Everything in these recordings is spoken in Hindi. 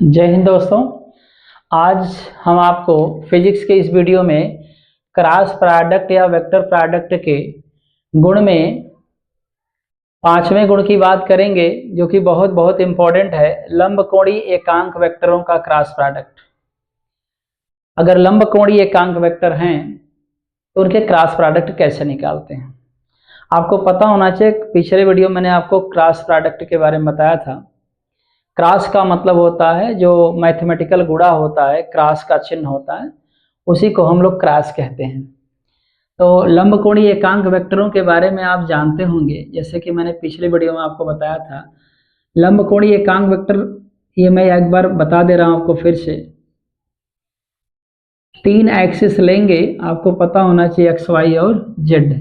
जय हिंद दोस्तों। आज हम आपको फिजिक्स के इस वीडियो में क्रॉस प्रोडक्ट या वेक्टर प्रोडक्ट के गुण में पांचवें गुण की बात करेंगे, जो कि बहुत बहुत इंपॉर्टेंट है। लंबकोणीय एकांक वेक्टरों का क्रॉस प्रोडक्ट। अगर लंबकोणीय एकांक वेक्टर हैं तो उनके क्रॉस प्रोडक्ट कैसे निकालते हैं, आपको पता होना चाहिए। पिछले वीडियो मैंने आपको क्रॉस प्रोडक्ट के बारे में बताया था। क्रॉस का मतलब होता है जो मैथमेटिकल गुणा होता है, क्रॉस का चिन्ह होता है, उसी को हम लोग क्रॉस कहते हैं। तो लंबकोणीय एकांक वेक्टरों के बारे में आप जानते होंगे, जैसे कि मैंने पिछले वीडियो में आपको बताया था। लंबकोणीय एकांक वेक्टर, ये मैं एक बार बता दे रहा हूं आपको फिर से। 3 एक्सिस लेंगे, आपको पता होना चाहिए एक्स वाई और जेड।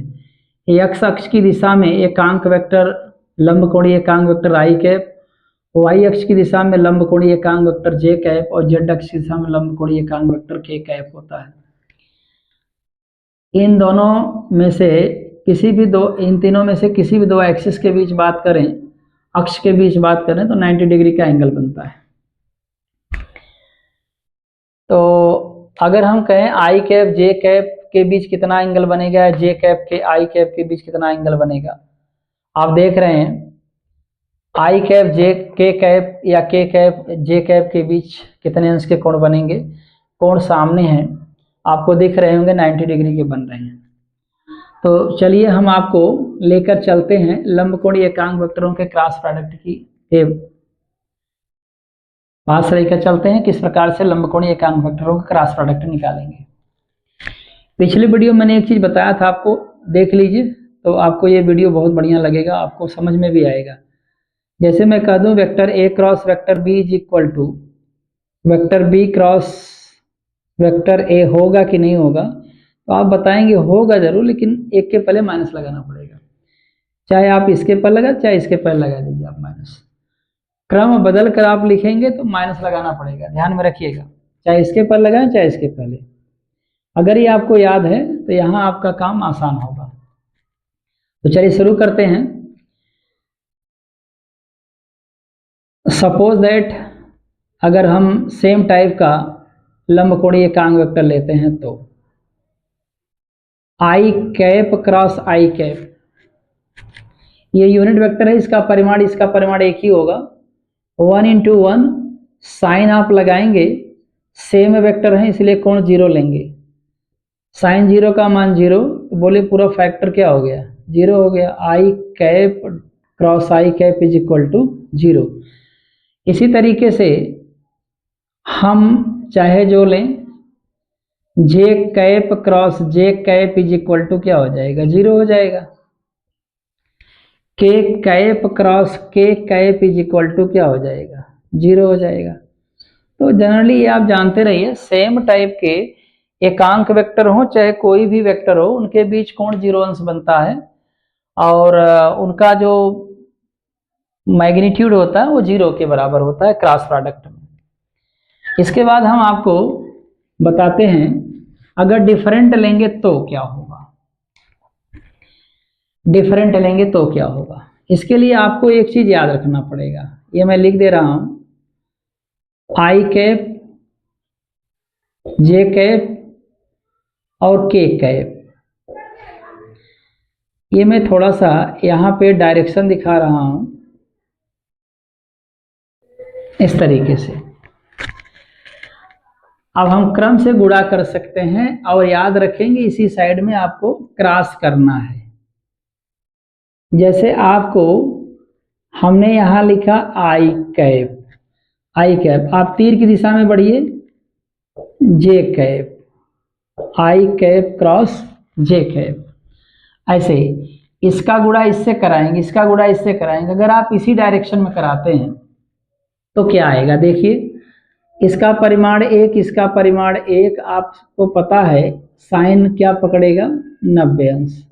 एक्स अक्ष की दिशा में एकांक वेक्टर लंबकोणीय एकांक वेक्टर आई कैप, वाई अक्ष की दिशा में लंबकोणीय एकांक वेक्टर जे कैप और जेड अक्ष की दिशा में लंबकोणीय एकांक वेक्टर के कैप होता है। इन तीनों में से किसी भी दो एक्सिस के बीच बात करें, अक्ष के बीच बात करें, तो 90 डिग्री का एंगल बनता है। तो अगर हम कहें आई कैप जे कैप के बीच कितना एंगल बनेगा, जे कैप के आई कैप के बीच कितना एंगल बनेगा, आप देख रहे हैं आई कैप जे के कैप या के कैप जे कैप के बीच कितने अंश के कोण बनेंगे। कोण सामने हैं, आपको दिख रहे होंगे 90 डिग्री के बन रहे हैं। तो चलिए हम आपको लेकर चलते हैं लंबकोणीय एकांक वेक्टरों के क्रॉस प्रोडक्ट की पास लेकर चलते हैं, किस प्रकार से लंबकोणीय एकांक वेक्टरों का क्रॉस प्रोडक्ट निकालेंगे। पिछले वीडियो मैंने एक चीज बताया था, आपको देख लीजिए, तो आपको ये वीडियो बहुत बढ़िया लगेगा, आपको समझ में भी आएगा। जैसे मैं कह दूं vector A cross vector B is equal to vector B cross vector A होगा कि नहीं होगा, तो आप बताएंगे होगा जरूर, लेकिन एक के पहले माइनस लगाना पड़ेगा। चाहे आप इसके पर लगा, चाहे इसके पर लगा दीजिए आप माइनस। क्रम बदल कर आप लिखेंगे तो माइनस लगाना पड़ेगा, ध्यान में रखिएगा। चाहे इसके पर लगाएं, चाहे इसके पहले। अगर ये आपको याद है तो यहां आपका काम आसान होगा। तो चलिए शुरू करते हैं। सपोज दैट अगर हम सेम टाइप का लंबकोणीय एकांक वेक्टर लेते हैं, तो I cap cross I cap, ये यूनिट वेक्टर है, इसका परिमाण एक ही होगा। 1 into 1 साइन आप लगाएंगे, सेम वेक्टर है इसलिए कोण 0 लेंगे। साइन 0 का मान 0, तो बोले पूरा फैक्टर क्या हो गया, 0 हो गया। I cap cross I cap is equal to 0। इसी तरीके से हम चाहे जो लें, J cap cross J cap is equal to क्या हो जाएगा, 0 हो जाएगा। K cap cross K cap is equal to क्या हो जाएगा, 0 हो जाएगा। तो जनरली ये आप जानते रहिए, सेम टाइप के एकांक वेक्टर हो चाहे कोई भी वेक्टर हो, उनके बीच कोण 0 अंश बनता है, और उनका जो मैग्नीट्यूड होता है वो 0 के बराबर होता है क्रॉस प्रोडक्ट में। इसके बाद हम आपको बताते हैं अगर डिफरेंट लेंगे तो क्या होगा। डिफरेंट लेंगे तो क्या होगा, इसके लिए आपको एक चीज याद रखना पड़ेगा। ये मैं लिख दे रहा हूं, आई कैप जे कैप और के कैप। ये मैं थोड़ा सा यहां पे डायरेक्शन दिखा रहा हूं इस तरीके से। अब हम क्रम से गुणा कर सकते हैं, और याद रखेंगे इसी साइड में आपको क्रॉस करना है। जैसे आपको हमने यहां लिखा आई कैप, आई कैप, आप तीर की दिशा में बढ़िए, जे कैप, आई कैप क्रॉस जे कैप। ऐसे इसका गुणा इससे कराएंगे, इसका गुणा इससे कराएंगे। अगर आप इसी डायरेक्शन में कराते हैं तो क्या आएगा, देखिए, इसका परिमाण 1, इसका परिमाण 1, आपको पता है साइन क्या पकड़ेगा, 90 अंश।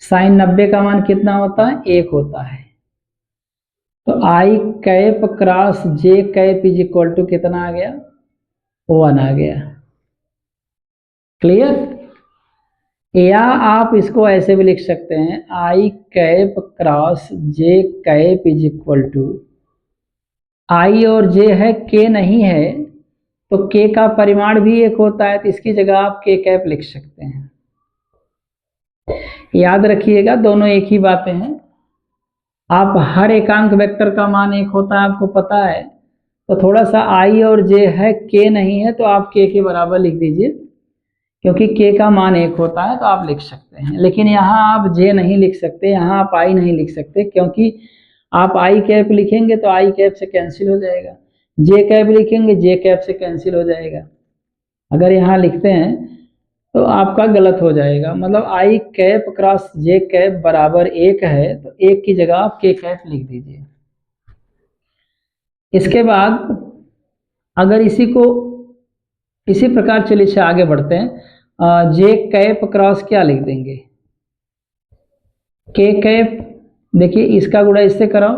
साइन 90 का मान कितना होता है, 1 होता है। तो I cap cross J cap is equal to कितना आ गया, 1 आ गया। क्लियर। या आप इसको ऐसे भी लिख सकते हैं, I cap cross J cap is equal to I और जे है, के नहीं है, तो के का परिमाण भी एक होता है, तो इसकी जगह आप के कैप लिख सकते हैं। याद रखिएगा दोनों एक ही बातें हैं। आप हर एकांक वेक्टर का मान एक होता है, आपको पता है, तो थोड़ा सा आई और जे है, के नहीं है, तो आप के बराबर लिख दीजिए, क्योंकि के का मान एक होता है तो आप लिख सकते हैं। लेकिन यहाँ आप जे नहीं लिख सकते, यहाँ आप आई नहीं लिख सकते, क्योंकि आप आई कैप लिखेंगे तो आई कैप से कैंसिल हो जाएगा, जे कैप लिखेंगे जे कैप से कैंसिल हो जाएगा। अगर यहाँ लिखते हैं तो आपका गलत हो जाएगा, मतलब आई कैप क्रॉस जे कैप बराबर एक है, तो एक की जगह आप के कैप लिख दीजिए। इसके बाद अगर इसी प्रकार चलिए से आगे बढ़ते हैं। जे कैप क्रॉस क्या लिख देंगे, के कैप, देखिए इसका गुणा इससे कराओ,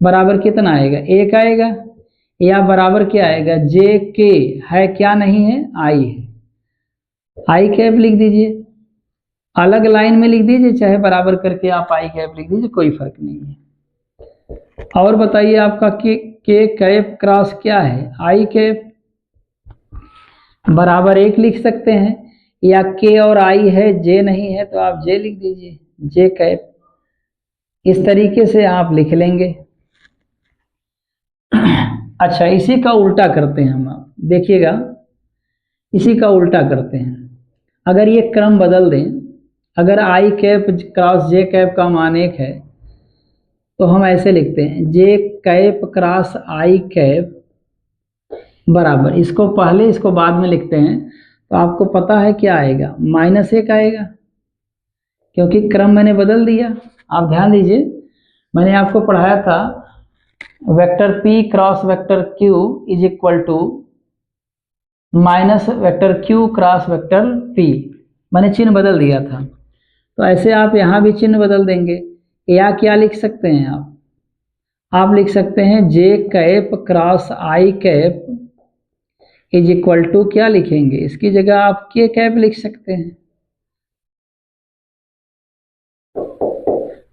बराबर कितना आएगा, एक आएगा, या बराबर क्या आएगा, जे के है क्या नहीं है, आई है, आई कैप लिख दीजिए। अलग लाइन में लिख दीजिए, चाहे बराबर करके आप आई कैप लिख दीजिए, कोई फर्क नहीं है। और बताइए आपका के कैप क्रॉस क्या है, आई कैप, बराबर एक लिख सकते हैं, या के और आई है, जे नहीं है, तो आप जे लिख दीजिए, जे कैप। इस तरीके से आप लिख लेंगे। अच्छा, इसी का उल्टा करते हैं हम, आप देखिएगा, इसी का उल्टा करते हैं। अगर ये क्रम बदल दें, अगर आई कैप क्रॉस जे कैप का मान एक है, तो हम ऐसे लिखते हैं, J cap cross I cap बराबर, इसको पहले इसको बाद में लिखते हैं, तो आपको पता है क्या आएगा, -1 आएगा, क्योंकि क्रम मैंने बदल दिया। आप ध्यान दीजिए, मैंने आपको पढ़ाया था vector p cross vector q is equal to minus vector q cross vector p, मैंने चिन्ह बदल दिया था। तो ऐसे आप यहाँ भी चिन्ह बदल देंगे, या क्या लिख सकते हैं आप लिख सकते हैं J cap cross I cap is equal to, क्या लिखेंगे, इसकी जगह आप के कैप लिख सकते हैं।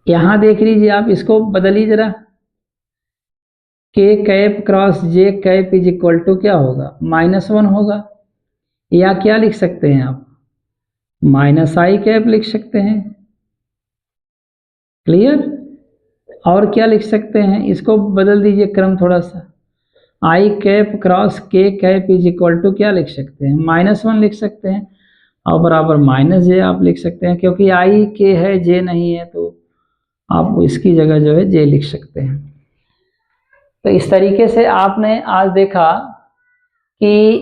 यहाँ देख लीजिए, आप इसको बदलिए जरा, K cap cross J cap is equal to क्या होगा, -1 होगा, या क्या लिख सकते हैं आप, -i कैप लिख सकते हैं। क्लियर? और क्या लिख सकते हैं, इसको बदल दीजिए क्रम थोड़ा सा, आई cap cross K cap is equal to क्या लिख सकते हैं, -1 लिख सकते हैं, और बराबर -j आप लिख सकते हैं, क्योंकि आई के है जे नहीं है, तो आप इसकी जगह जो है जे लिख सकते हैं। तो इस तरीके से आपने आज देखा कि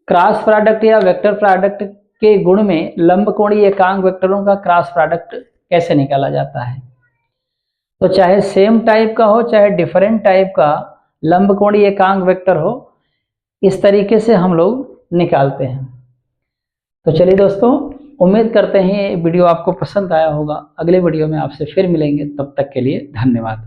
क्रॉस प्रोडक्ट या वेक्टर प्रोडक्ट के गुण में लंबकोणीय एकांक वेक्टरों का क्रॉस प्रोडक्ट कैसे निकाला जाता है। तो चाहे सेम टाइप का हो, चाहे डिफरेंट टाइप का लंबकोणीय एकांक वेक्टर हो, इस तरीके से हम लोग निकालते हैं। तो चलिए दोस्तों, उम्मीद करते हैं ये वीडियो आपको पसंद आया होगा। अगले वीडियो में आपसे फिर मिलेंगे, तब तक के लिए धन्यवाद।